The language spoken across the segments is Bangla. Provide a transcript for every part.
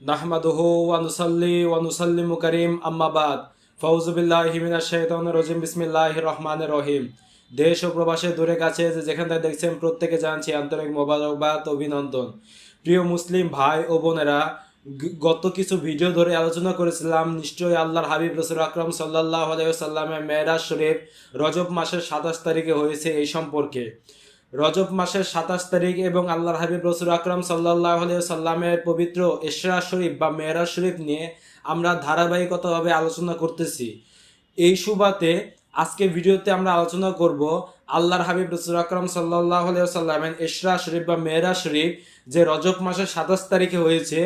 নাহমাদুহু ওয়া নুসাল্লি ওয়া নুসাল্লিমু কারীম আম্মা বাদ ফাউযু বিল্লাহি মিনাশ শাইতানির রাজিম বিসমিল্লাহির রহমানির রহিম। দেশ ও প্রবাসে দূরে কাছে যে যেখান থেকে দেখছেন প্রত্যেকে জানাচ্ছি আন্তরিক মোবারকবাদ অভিনন্দন। প্রিয় মুসলিম ভাই ও বোনেরা, গত কিছু ভিডিও ধরে আলোচনা করেছিলাম নিশ্চয়ই আল্লাহর হাবিব রাসূল আকরাম সাল্লাল্লাহু আলাইহি ওয়াসাল্লামের মেরাজ শরীফ রজব মাসের 27 তারিখে হয়েছে এই সম্পর্কে। রজব মাসের 27 তারিখ এবং আল্লাহর হাবিব রাসূল আকরাম সাল্লাল্লাহু আলাইহি ওয়াসাল্লামের পবিত্র ইসরা শরীফ বা মেরাজ শরীফ নিয়ে আমরা ধারাবাহিকতাভাবে আলোচনা করতেছি। এই সুবাদে আজকে ভিডিওতে আমরা আলোচনা করব আল্লাহর হাবিব রাসূল আকরাম সাল্লাল্লাহু আলাইহি ওয়াসাল্লামের ইসরা শরীফ বা মেরাজ শরীফ যে রজব মাসের 27 তারিখে হয়েছে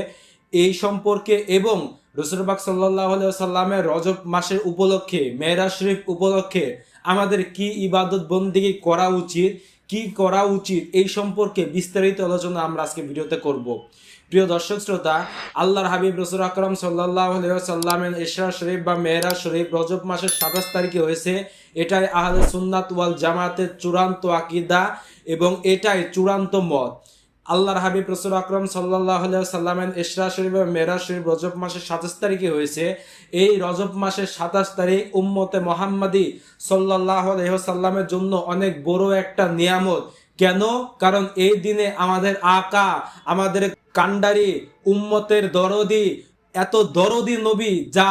এই সম্পর্কে এবং রাসূল পাক সাল্লাল্লাহু আলাইহি ওয়াসাল্লামের রজব মাসের উপলক্ষে মেরাজ শরীফ উপলক্ষে আমাদের কি ইবাদত বন্দেগী করা উচিত, কি করা উচিত এই সম্পর্কে বিস্তারিত আলোচনা আমরা আজকে ভিডিওতে করব। প্রিয় দর্শক শ্রোতা, আল্লাহর হাবিব রাসূল আকরাম সাল্লাল্লাহু আলাইহি ওয়াসাল্লামের ইসরা শরীফ বা মেরাজ শরীফ রজব মাসের 27 তারিখে হয়েছে। এটাই আহলে সুন্নাত ওয়াল জামাতের চূড়ান্ত আকীদা এবং এটাই চূড়ান্ত মত। আল্লাহর হাবিব রাসূল আকরাম সাল্লাল্লাহু আলাইহি ওয়াসাল্লামের ইসরা শরীফ বা মেরাজ শরীফ রজব মাসের 27 তারিখে হয়েছে। এই রজব মাসের 27 তারিখ উম্মতে মুহাম্মাদি সাল্লাল্লাহু আলাইহি ওয়াসাল্লামের জন্য অনেক বড় একটা নিয়ামত। কেন? কারণ এই দিনে আমাদের আকা, আমাদের কান্ডারি, উম্মতের দরদি, এত দরদি নবী যা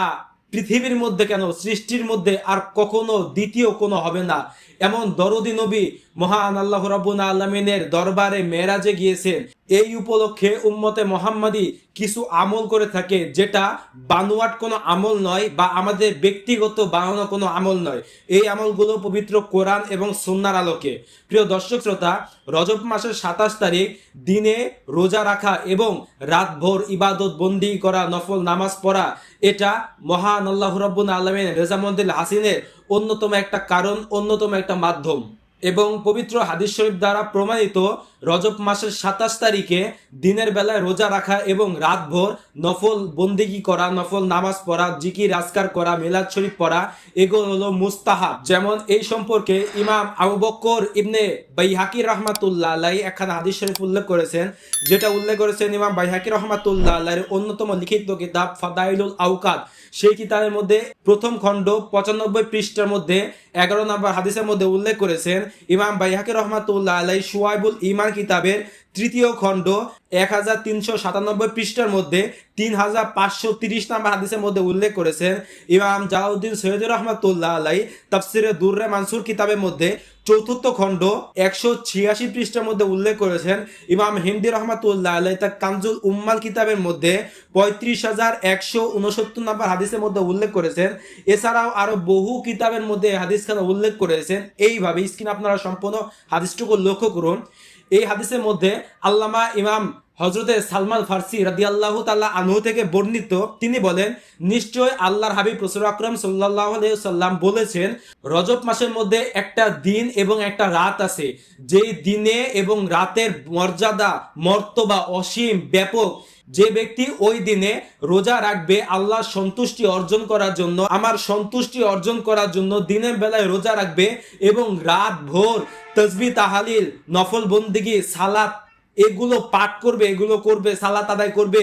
পৃথিবীর মধ্যে কেন সৃষ্টির মধ্যে আর কখনো দ্বিতীয় কোনো হবে না, এমন দরদি নবী মহান আল্লাহ রাব্বুল আলামিনের দরবারে মেরাজে গিয়েছেন। এই উপলক্ষে উম্মতে মুহাম্মাদি কিছু আমল করে থাকে যেটা বানোয়াট কোনো আমল নয় বা আমাদের ব্যক্তিগত বানানো কোনো আমল নয়। এই আমলগুলো পবিত্র কোরআন এবং সুন্নাহর আলোকে। প্রিয় দর্শক শ্রোতা, রজব মাসের 27 তারিখ দিনে রোজা রাখা এবং রাতভর ইবাদত বন্দি করা, নফল নামাজ পড়া, এটা মহান আল্লাহ রাব্বুল আলামিনের রেজামন্দিল হাসিনের অন্যতম একটা কারণ, অন্যতম একটা মাধ্যম। এবং পবিত্র হাদিস শরীফ দ্বারা প্রমাণিত রজব মাসের 27 তারিখে দিনের বেলায় রোজা রাখা এবং রাতভর নফল বন্দেগী করা, নফল নামাজ পড়া, জিকির আজকার করা, মিলাদ শরীফ পড়া, এগুলো হলো মুস্তাহাব। যেমন এই সম্পর্কে ইমাম আবু বকর ইবনে বাইহাকি রাহমাতুল্লাহ আলাইহি একখানা হাদিস শরীফ উল্লেখ করেছেন, যেটা উল্লেখ করেছেন ইমাম বাইহাকি রাহমাতুল্লাহ আলাইহির অন্যতম লিখিত কিতাব ফাদাইলুল আওকাত। সেই কিতাবের মধ্যে প্রথম খণ্ড 95 পৃষ্ঠার মধ্যে 11 নম্বর হাদিসের মধ্যে উল্লেখ করেছেন ইমাম বাইহাকি রহমাতুল্লাহ আলাইহি শুআইবুল ঈমান কিতাবের তৃতীয় খণ্ড 1397 পৃষ্ঠার মধ্যে 3530 নম্বর হাদিসের মধ্যে উল্লেখ করেছেন ইমাম জালালউদ্দিন সৈয়দী রহমাতুল্লাহ আলাইহি তাফসিরে দুররে মানসুর কিতাবের মধ্যে চতুর্থ খণ্ড 186 পৃষ্ঠার মধ্যে উল্লেখ করেছেন ইমাম হিন্দি রহমাতুল্লাহ আলাইহি তার কানজুল উম্মাল কিতাবের মধ্যে 35169 নম্বর হাদিসের মধ্যে উল্লেখ করেছেন। এছাড়াও আরো বহু কিতাবের মধ্যে হাদিসখানা উল্লেখ করেছেন। এইভাবে স্ক্রিনে আপনারা সম্পূর্ণ হাদিসটুকু লক্ষ্য করুন। এই হাদিসের মধ্যে আল্লামা ইমাম হযরতে সালমান ফারসি রাদিয়াল্লাহু তাআলা আনহু থেকে বর্ণিত, তিনি বলেন, নিশ্চয় আল্লাহর হাবিব রাসূল আকরাম সাল্লাল্লাহু আলাইহি ওয়াসাল্লাম বলেছেন, রজব মাসের মধ্যে একটা দিন এবং একটা রাত আছে, যেই দিনে এবং রাতের মর্যাদা মর্তবা অসীম ব্যাপক। যে ব্যক্তি ওই দিনে রোজা রাখবে আল্লাহর সন্তুষ্টি অর্জন করার জন্য, আমার সন্তুষ্টি অর্জন করার জন্য দিনের বেলায় রোজা রাখবে এবং রাত ভোর তাসবিহ তাহলিল নফল বন্দেগী সালাত এগুলো পাঠ করবে, এগুলো করবে, সালাত আদায় করবে,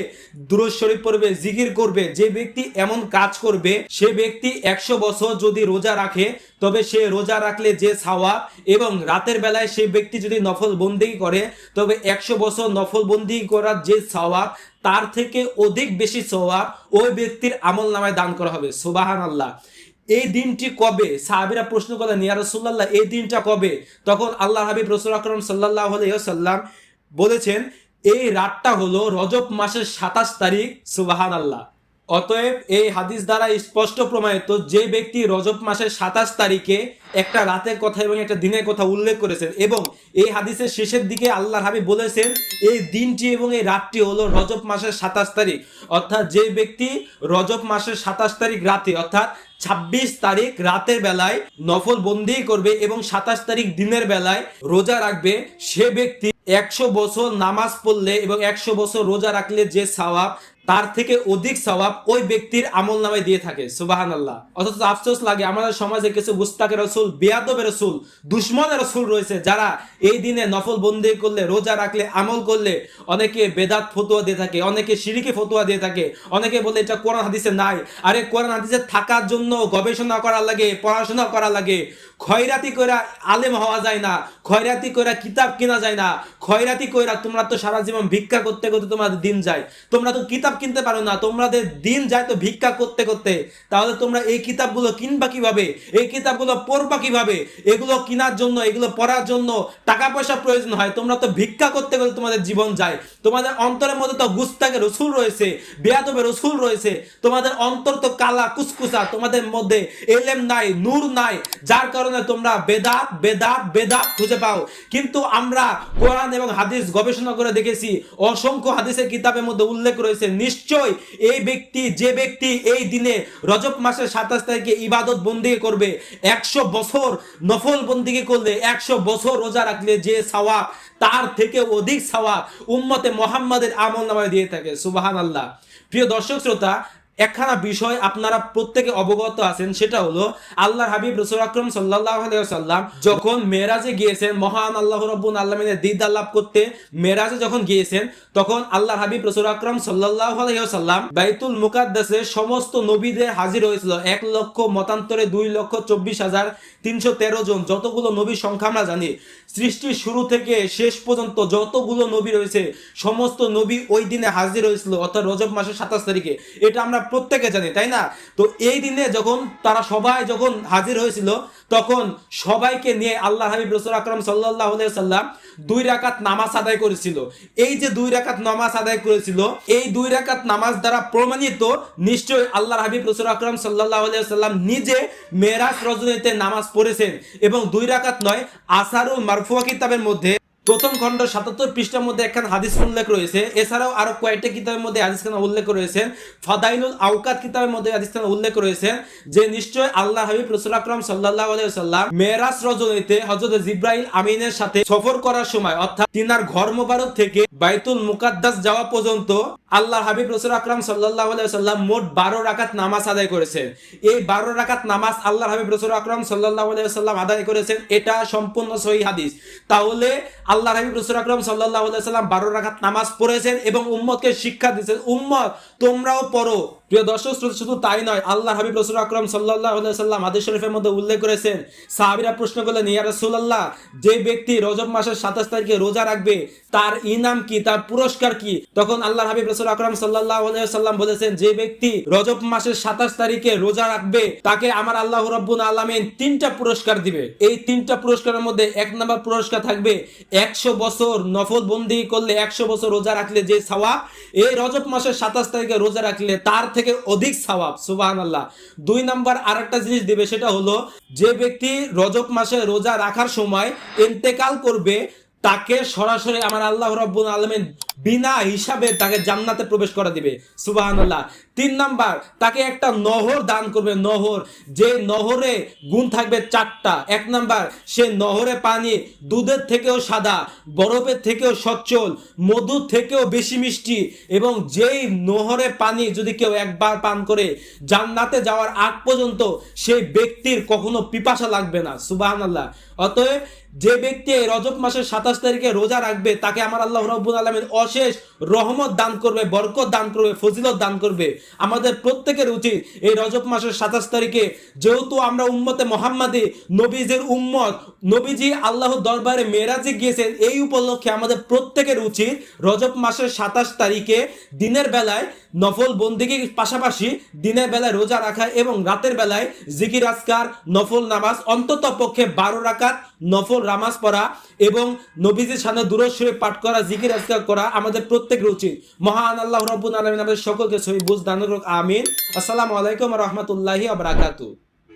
দুরূদ শরীফ পড়বে, জিকির করবে, যে ব্যক্তি এমন কাজ করবে সে ব্যক্তি 100 বছর যদি রোজা রাখে তবে সে রোজা রাখলে যে সওয়াব, এবং রাতের বেলায় সে ব্যক্তি যদি নফল বন্দেগী করে তবে 100 বছর নফল বন্দেগী করার যে সওয়াব তার থেকে অধিক বেশি সওয়াব ওই ব্যক্তির আমলনামায় দান করা হবে। সুবহানাল্লাহ। এই দিনটি কবে? সাহাবীরা প্রশ্ন করলেন, ইয়া রাসূলুল্লাহ, এই দিনটা কবে? তখন আল্লাহর হাবিব রাসূল আকরাম সাল্লাল্লাহু আলাইহি ওয়াসাল্লাম বলেছেন, এই রাতটা হলো রজব মাসের 27 তারিখ। সুবহানাল্লাহ। অতএব এই হাদিস দ্বারা স্পষ্ট প্রমাণিত, যে ব্যক্তি রজব মাসের 27 তারিখে একটা রাতের কথা এবং একটা দিনের কথা উল্লেখ করেছেন এবং এই হাদিসের শেষের দিকে আল্লাহর হাবিব বলেছেন এই দিনটি এবং এই রাতটি হলো রজব মাসের 27 তারিখ। অর্থাৎ যে ব্যক্তি রজব মাসের 27 তারিখ রাতে অর্থাৎ 26 তারিখ রাতের বেলায় নফল বন্দি করবে এবং 27 তারিখ দিনের বেলায় রোজা রাখবে, সে ব্যক্তি 100 বছর নামাজ পড়লে এবং 100 বছর রোজা রাখলে যে সওয়াব তার থেকে অধিক সওয়াব ওই ব্যক্তির আমল নামায় দিয়ে থাকে। সুবহানাল্লাহ। অথচ আফসোস লাগে আমাদের সমাজে কিছু গুস্তাকে রসুল, বেয়াদব রসুল, দুশ্মন রসুল রয়েছে, যারা এই দিনে নফল বন্দি করলে, রোজা রাখলে, আমল করলে অনেকে বেদাত ফতোয়া দিয়ে থাকে, অনেকে শিরকি ফতোয়া দিয়ে থাকে, অনেকে বলে এটা কোরআন হাদিসে নাই। আরে কোরআন হাদিসে থাকার জন্য গবেষণা করা লাগে, পড়াশোনা করা লাগে। খয়রাতি কইরা আলেম হওয়া যায় না, খয়রাতি কইরা কিতাব কেনা যায় না, খয়রাতি কইরা তোমরা তো সারা জীবন ভিক্ষা করতে করতে তোমাদের দিন যায়, তোমরা তো কিতাব কিনতে পারো না, তোমাদের দিন যায় তো ভিক্ষা করতে করতে। তাহলে তোমরা এই কিতাবগুলো কিনবা কিভাবে, এই কিতাবগুলো পড়বা কিভাবে? এগুলো কেনার জন্য, এগুলো পড়ার জন্য টাকা পয়সা প্রয়োজন হয়, তোমরা তো ভিক্ষা করতে করতে তোমাদের জীবন যায়। তোমাদের অন্তরের মধ্যে তো গুস্তাকে রসুল রয়েছে, বেয়াদবে রসুল রয়েছে, তোমাদের অন্তর তো কালা কুসকুসা, তোমাদের মধ্যে এলেম নাই, নূর নাই, যার কারণে তোমরা বেদাত বেদাত বেদাত খুঁজে পাও। কিন্তু আমরা কোরআন এবং হাদিস গবেষণা করে দেখেছি, অসংখ্য হাদিসের কিতাবের মধ্যে উল্লেখ রয়েছে নিশ্চয় এই ব্যক্তি, যে ব্যক্তি এই দিনে রজব মাসের 27 তারিখে ইবাদত বন্দিগি করবে, 100 বছর নফল বন্দিগি করলে, 100 বছর রোজা রাখলে যে সওয়াব, তার থেকে অধিক সওয়াব উম্মতে মুহাম্মাদের আমলনামায় দিয়ে থাকে। সুবহানাল্লাহ। প্রিয় দর্শক শ্রোতা, একখানা বিষয় আপনারা প্রত্যেকে অবগত আছেন, সেটা হলো আল্লাহর হাবিব রাসূল আকরাম সাল্লাল্লাহু আলাইহি ওয়াসাল্লাম যখন মেরাজে গিয়েছেন, মহান আল্লাহ রাব্বুল আলামিনের দিদার লাভ করতে মেরাজে যখন গিয়েছেন, তখন আল্লাহর হাবিব রাসূল আকরাম সাল্লাল্লাহু আলাইহি ওয়াসাল্লাম বাইতুল মুকাদ্দাসে সমস্ত নবীদের হাজির হয়েছিল। 1 লক্ষ মতান্তরে 2,24,313 জন, যতগুলো নবীর সংখ্যা আমরা জানি, সৃষ্টির শুরু থেকে শেষ পর্যন্ত যতগুলো নবী রয়েছে সমস্ত নবী ওই দিনে হাজির হয়েছিল, অর্থাৎ রজব মাসের 27 তারিখে। এটা আমরা প্রত্যেকে জানি, তাই না? তো এই দিনে যখন তারা সবাই যখন হাজির হয়েছিল, তখন সবাইকে নিয়ে আল্লাহ হাবিব রাসূল আকরাম সাল্লাল্লাহু আলাইহি ওয়াসাল্লাম 2 রাকাত নামাজ আদায় করেছিল। এই যে 2 রাকাত নামাজ আদায় করেছিল, এই 2 রাকাত নামাজ দ্বারা প্রমাণিত নিশ্চয় আল্লাহর হাবিব রাসূল আকরাম সাল্লাল্লাহু আলাইহি ওয়াসাল্লাম নিজে মেরাজ রজনীতে নামাজ পড়েছেন। এবং 2 রাকাত নয়, আসারুল মারফুয়া কিতাবের মধ্যে প্রথম খণ্ড 77 পৃষ্ঠার মধ্যে একখান হাদিস উল্লেখ রয়েছে। এছাড়াও আরো কয়েকটা কিতাবের মধ্যে হাদিস খানা উল্লেখ রয়েছে। ফাদাইলুল আওকাত কিতাবের মধ্যে হাদিস খানা উল্লেখ রয়েছে যে নিশ্চয় আল্লাহ হাবিব রাসূল আকরাম সাল্লাল্লাহু আলাইহি ওয়াসাল্লাম মেরাজ রজনীতে হযরত জিবরাইল আমিনের সাথে সফর করার সময়, অর্থাৎ তিনার ঘর মোবারক থেকে বাইতুল মুকাদ্দাস যাওয়া পর্যন্ত আল্লাহ হাবিব রাসূল আকরাম সাল্লাল্লাহু আলাইহি ওয়াসাল্লাম মোট 12 রাকাত নামাজ আদায় করেছেন। এই 12 রাকাত নামাজ আল্লাহ হাবিব রাসূল আকরাম সাল্লাল্লাহু আলাইহি ওয়াসাল্লাম আদায় করেছেন, এটা সম্পূর্ণ সহিহ হাদিস। তাহলে আল্লাহ হাবিব রাসূল আকরাম সাল্লাল্লাহু আলাইহি ওয়াসাল্লাম 12 রাকাত নামাজ পড়েছেন এবং উম্মতকে শিক্ষা দিয়েছেন, উম্মত তোমরাও পড়ো। প্রিয় দর্শক, শুধু তাই নয়, আল্লাহ হাবিব রাসূল আকরাম সাল্লাল্লাহু আলাইহি ওয়াসাল্লাম হাদিস শরীফের মধ্যে উল্লেখ করেছেন, সাহাবীরা প্রশ্ন করলেন, ইয়া রাসূলুল্লাহ, যে ব্যক্তি রজব মাসের 27 তারিখে রোজা রাখবে তার ইনাম কি, তার পুরস্কার কি? তখন আল্লাহ হাবিব রাসূল আকরাম সাল্লাল্লাহু আলাইহি ওয়াসাল্লাম বলেছেন, যে ব্যক্তি রজব মাসের 27 তারিখে রোজা রাখবে তাকে আমার আল্লাহ রাব্বুল আলামিন 3টা পুরস্কার দিবে। এই 3টা পুরস্কারের মধ্যে 1 নম্বর পুরস্কার থাকবে 100 বছর নফল বন্দি করলে, 100 বছর রোজা রাখলে যে সওয়াব, এই রজব মাসের 27 তারিখে রোজা রাখলে তার থেকে অধিক সওয়াব। সুবহানাল্লাহ। 2 নম্বর আরেকটা জিনিস দিবে, সেটা হলো যে ব্যক্তি রজব মাসে রোজা রাখার সময় ইন্তেকাল করবে তাকে সরাসরি আমার আল্লাহ রাব্বুল আলামিন বিনা হিসাবে তাকে জান্নাতে প্রবেশ করা দিবে। সুবহানাল্লাহ। 3 নাম্বার, তাকে একটা নহর দান করবে, নহর, যে নহরে গুণ থাকবে 4টা। 1 নাম্বার, সে নহরে পানি দুধের থেকেও সাদা, বরফের থেকেও সচ্ছল, মধুর থেকেও বেশি মিষ্টি, এবং যেই নহরে পানি যদি কেউ একবার পান করে জান্নাতে যাওয়ার আগ পর্যন্ত সেই ব্যক্তির কখনো পিপাসা লাগবে না। সুবহানাল্লাহ। অতএব যে ব্যক্তি রজব মাসের 27 তারিখে রোজা রাখবে তাকে আমার আল্লাহ রাব্বুল আলামিন অশেষ রহমত দান করবে, বরকত দান করবে, ফজিলত দান করবে। আমাদের প্রত্যেকের উচিত এই রজব মাসের 27 তারিখে, যেহেতু আমরা উম্মতে মুহাম্মাদি, নবীজির উম্মত, নবীজি আল্লাহর দরবারে মেরাজে গিয়েছেন, এই উপলক্ষে আমাদের প্রত্যেকের উচিত রজব মাসের 27 তারিখে দিনের বেলায় নফল বন্দিগির পাশাপাশি দিনের বেলায় রোজা রাখা এবং রাতের বেলায় জিকির আজকার, নফল নামাজ, অন্তত পক্ষে 12 রাকাত নফল নামাজ পড়া এবং নবীজির সামনে দুরূদ শরীফ পাঠ করা, জিকির আজকার করা আমাদের প্রত্যেকের উচিত। মহান আল্লাহ রাব্বুল আলামিন আমাদের সকলকে সহিহ বুঝ দান করুক। আমিন। আসসালামু আলাইকুম ওয়া রাহমাতুল্লাহি ওয়া বারাকাতুহু।